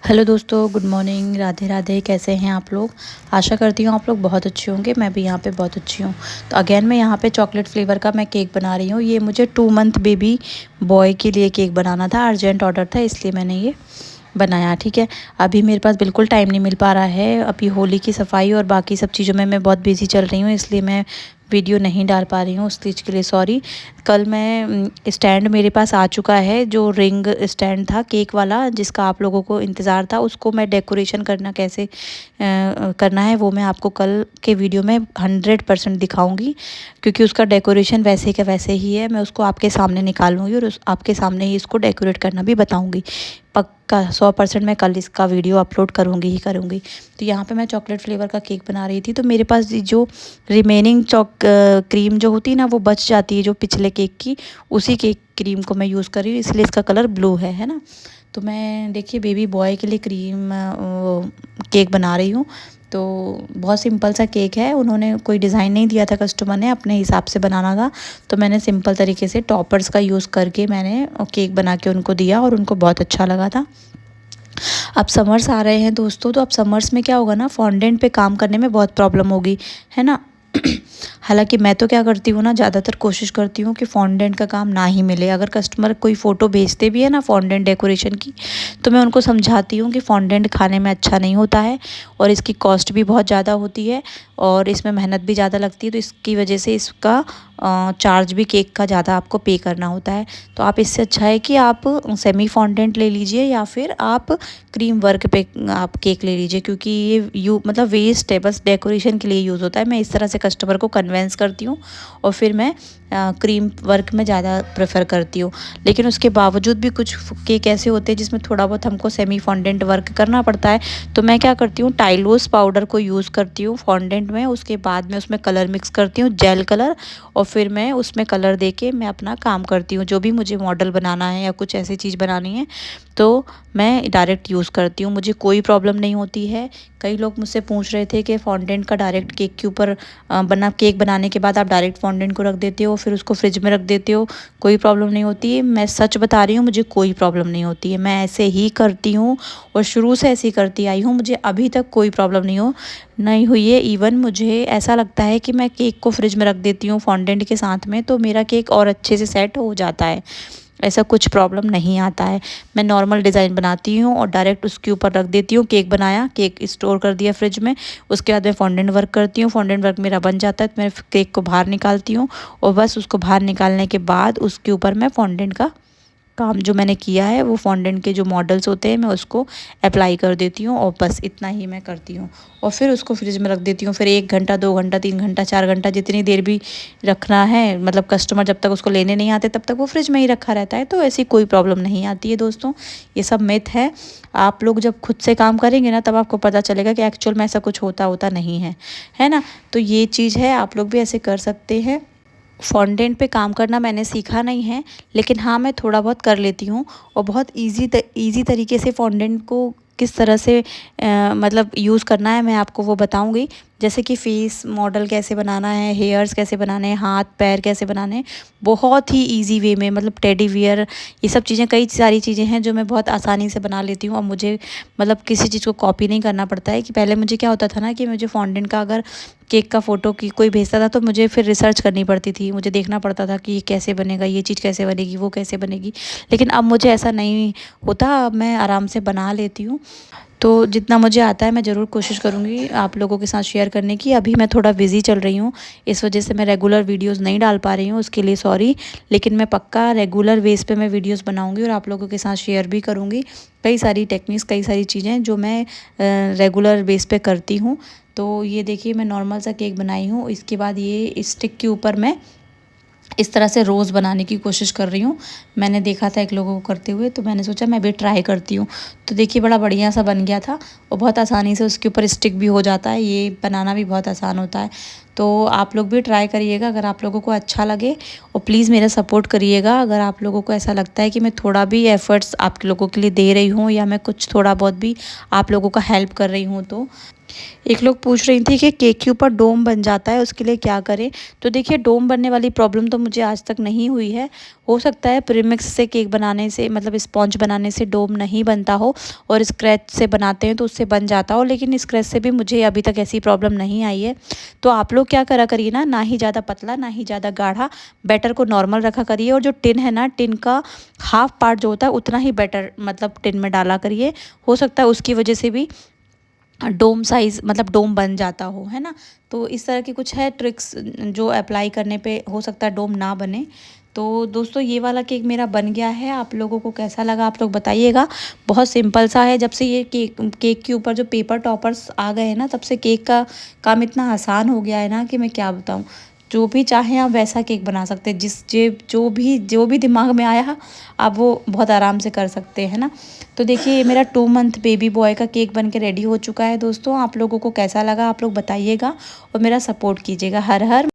Hello दोस्तों, good morning, Radhe Radhe. कैसे हैं आप लोग? आशा करती हूँ आप लोग बहुत अच्छे होंगे। मैं भी यहाँ पे बहुत अच्छी हूँ। तो अगेन मैं यहाँ पे चॉकलेट फ्लेवर का मैं केक बना रही हूँ। ये मुझे 2 मंथ बेबी बॉय के लिए केक बनाना था, अर्जेंट ऑर्डर था, इसलिए मैंने ये बनाया। ठीक है, अभी मेरे पास बिल्कुल टाइम नहीं मिल पा रहा है। अभी होली की सफाई और बाकी सब चीज़ों में मैं बहुत बिजी चल रही हूँ, इसलिए मैं वीडियो नहीं डाल पा रही हूँ। उस चीज़ के लिए सॉरी। कल मैं स्टैंड मेरे पास आ चुका है, जो रिंग स्टैंड था केक वाला जिसका आप लोगों को इंतज़ार था, उसको मैं डेकोरेशन करना कैसे करना है वो मैं आपको कल के वीडियो में 100% दिखाऊंगी, क्योंकि उसका डेकोरेशन वैसे का वैसे ही है। मैं उसको आपके सामने निकालूंगी और आपके सामने ही इसको डेकोरेट करना भी बताऊंगी। पक्का 100% मैं कल इसका वीडियो अपलोड करूँगी ही करूँगी। तो यहाँ पे मैं चॉकलेट फ्लेवर का केक बना रही थी, तो मेरे पास जो रिमेनिंग क्रीम जो होती है ना, वो बच जाती है जो पिछले केक की, उसी केक क्रीम को मैं यूज़ कर रही हूँ, इसलिए इसका कलर ब्लू है ना। तो मैं देखिए बेबी बॉय के लिए क्रीम केक बना रही हूँ। तो बहुत सिंपल सा केक है, उन्होंने कोई डिज़ाइन नहीं दिया था, कस्टमर ने अपने हिसाब से बनाना था। तो मैंने सिंपल तरीके से टॉपर्स का यूज़ करके मैंने केक बना के उनको दिया और उनको बहुत अच्छा लगा था। अब समर्स आ रहे हैं दोस्तों, तो अब समर्स में क्या होगा ना, फॉन्डेंट पे काम करने में बहुत प्रॉब्लम होगी, है ना। हालांकि मैं तो क्या करती हूँ ना, ज़्यादातर कोशिश करती हूँ कि फॉन्डेंट का काम ना ही मिले। अगर कस्टमर कोई फ़ोटो भेजते भी है ना फॉन्डेंट डेकोरेशन की, तो मैं उनको समझाती हूँ कि फॉन्डेंट खाने में अच्छा नहीं होता है और इसकी कॉस्ट भी बहुत ज़्यादा होती है और इसमें मेहनत भी ज़्यादा लगती है। तो इसकी वजह से इसका चार्ज भी केक का ज़्यादा आपको पे करना होता है। तो आप इससे अच्छा है कि आप सेमी फॉन्डेंट ले लीजिए या फिर आप क्रीम वर्क पे आप केक ले लीजिए, क्योंकि ये मतलब वेस्ट है, बस डेकोरेशन के लिए यूज़ होता है। मैं इस तरह से कस्टमर को कन्वेंस करती हूँ और फिर मैं क्रीम वर्क में ज़्यादा प्रेफर करती हूँ। लेकिन उसके बावजूद भी कुछ केक ऐसे होते हैं जिसमें थोड़ा बहुत हमको सेमी फॉन्डेंट वर्क करना पड़ता है। तो मैं क्या करती हूँ, टाइलोस पाउडर को यूज़ करती हूँ फॉन्डेंट में, उसके बाद में उसमें कलर मिक्स करती हूँ, जेल कलर, और फिर मैं उसमें कलर दे के मैं अपना काम करती हूँ। जो भी मुझे मॉडल बनाना है या कुछ ऐसी चीज़ बनानी है तो मैं डायरेक्ट यूज़ करती हूँ, मुझे कोई प्रॉब्लम नहीं होती है। कई लोग मुझसे पूछ रहे थे कि फॉन्डेंट का डायरेक्ट केक के ऊपर केक बनाने के बाद आप डायरेक्ट फॉन्डेंट को रख देते हो फिर उसको फ्रिज में रख देते हो, कोई प्रॉब्लम नहीं होती है। मैं सच बता रही हूँ, मुझे कोई प्रॉब्लम नहीं होती है, मैं ऐसे ही करती हूँ और शुरू से ऐसे ही करती आई हूँ। मुझे अभी तक कोई प्रॉब्लम नहीं हुई है। इवन मुझे ऐसा लगता है कि मैं केक को फ्रिज में रख देती हूँ फॉन्डेंट के साथ में, तो मेरा केक और अच्छे से सेट हो जाता है, ऐसा कुछ प्रॉब्लम नहीं आता है। मैं नॉर्मल डिज़ाइन बनाती हूँ और डायरेक्ट उसके ऊपर रख देती हूँ। केक बनाया, केक स्टोर कर दिया फ्रिज में, उसके बाद मैं फॉन्डेंट वर्क करती हूँ। फॉन्डेंट वर्क मेरा बन जाता है तो मैं केक को बाहर निकालती हूँ और बस उसको बाहर निकालने के बाद उसके ऊपर मैं फॉन्डेंट का काम जो मैंने किया है, वो फॉन्डेंट के जो मॉडल्स होते हैं मैं उसको अप्लाई कर देती हूँ और बस इतना ही मैं करती हूँ। और फिर उसको फ्रिज में रख देती हूँ, फिर 1 घंटा 2 घंटा 3 घंटा 4 घंटा जितनी देर भी रखना है, मतलब कस्टमर जब तक उसको लेने नहीं आते तब तक वो फ्रिज में ही रखा रहता है। तो ऐसी कोई प्रॉब्लम नहीं आती है दोस्तों, ये सब मिथ है। आप लोग जब खुद से काम करेंगे ना, तब आपको पता चलेगा कि एक्चुअल में ऐसा कुछ होता नहीं है ना। तो ये चीज़ है, आप लोग भी ऐसे कर सकते हैं। फॉन्डेंट पे काम करना मैंने सीखा नहीं है, लेकिन हाँ मैं थोड़ा बहुत कर लेती हूँ और बहुत इजी तरीके से फॉन्डेंट को किस तरह से मतलब यूज़ करना है मैं आपको वो बताऊँगी। जैसे कि फेस मॉडल कैसे बनाना है, हेयर्स कैसे बनाने हैं, हाथ पैर कैसे बनाने हैं, बहुत ही इजी वे में, मतलब टेडी बियर, ये सब चीज़ें, कई सारी चीज़ें हैं जो मैं बहुत आसानी से बना लेती हूँ। और मुझे मतलब किसी चीज़ को कॉपी नहीं करना पड़ता है। कि पहले मुझे क्या होता था ना, कि मुझे फॉन्डेंट का अगर केक का फ़ोटो की कोई भेजता था तो मुझे फिर रिसर्च करनी पड़ती थी, मुझे देखना पड़ता था कि ये कैसे बनेगा, ये चीज़ कैसे बनेगी, वो कैसे बनेगी। लेकिन अब मुझे ऐसा नहीं होता, अब मैं आराम से बना लेती हूँ। तो जितना मुझे आता है मैं ज़रूर कोशिश करूँगी आप लोगों के साथ शेयर करने की। अभी मैं थोड़ा बिज़ी चल रही हूँ, इस वजह से मैं रेगुलर वीडियोस नहीं डाल पा रही हूँ, उसके लिए सॉरी। लेकिन मैं पक्का रेगुलर बेस पे मैं वीडियोस बनाऊँगी और आप लोगों के साथ शेयर भी करूँगी। कई सारी टेक्निक्स, कई सारी चीज़ें जो मैं रेगुलर बेस पे करती हूँ। तो ये देखिए मैं नॉर्मल सा केक बनाई हूँ, इसके बाद ये स्टिक के ऊपर मैं इस तरह से रोज़ बनाने की कोशिश कर रही हूँ। मैंने देखा था एक लोगों को करते हुए, तो मैंने सोचा मैं भी ट्राई करती हूँ। तो देखिए बड़ा बढ़िया सा बन गया था और बहुत आसानी से उसके ऊपर स्टिक भी हो जाता है, ये बनाना भी बहुत आसान होता है। तो आप लोग भी ट्राई करिएगा अगर आप लोगों को अच्छा लगे, और प्लीज़ मेरा सपोर्ट करिएगा अगर आप लोगों को ऐसा लगता है कि मैं थोड़ा भी एफ़र्ट्स आप लोगों के लिए दे रही हूँ या मैं कुछ थोड़ा बहुत भी आप लोगों का हेल्प कर रही हूँ। तो एक लोग पूछ रही थी कि केक के ऊपर डोम बन जाता है, उसके लिए क्या करें। तो देखिए, डोम बनने वाली प्रॉब्लम तो मुझे आज तक नहीं हुई है। हो सकता है प्रीमिक्स से केक बनाने से, मतलब स्पॉन्ज बनाने से डोम नहीं बनता हो और स्क्रैच से बनाते हैं तो उससे बन जाता हो, लेकिन स्क्रैच से भी मुझे अभी तक ऐसी प्रॉब्लम नहीं आई है। तो आप लोग क्या करा करिए ना ही ज़्यादा पतला ना ही ज़्यादा गाढ़ा, बैटर को नॉर्मल रखा करिए। और जो टिन है ना, टिन का हाफ पार्ट जो होता है उतना ही बैटर मतलब टिन में डाला करिए। हो सकता है उसकी वजह से भी डोम साइज़ मतलब डोम बन जाता हो, है ना। तो इस तरह की कुछ है ट्रिक्स जो अप्लाई करने पे हो सकता है डोम ना बने। तो दोस्तों, ये वाला केक मेरा बन गया है। आप लोगों को कैसा लगा आप लोग बताइएगा। बहुत सिंपल सा है। जब से ये केक के ऊपर जो पेपर टॉपर्स आ गए हैं ना, तब से केक का काम इतना आसान हो गया है ना कि मैं क्या बताऊँ। जो भी चाहें आप वैसा केक बना सकते हैं, जो भी दिमाग में आया आप वो बहुत आराम से कर सकते हैं ना। तो देखिए, ये मेरा 2 मंथ बेबी बॉय का केक बन के रेडी हो चुका है। दोस्तों, आप लोगों को कैसा लगा आप लोग बताइएगा और मेरा सपोर्ट कीजिएगा। हर हर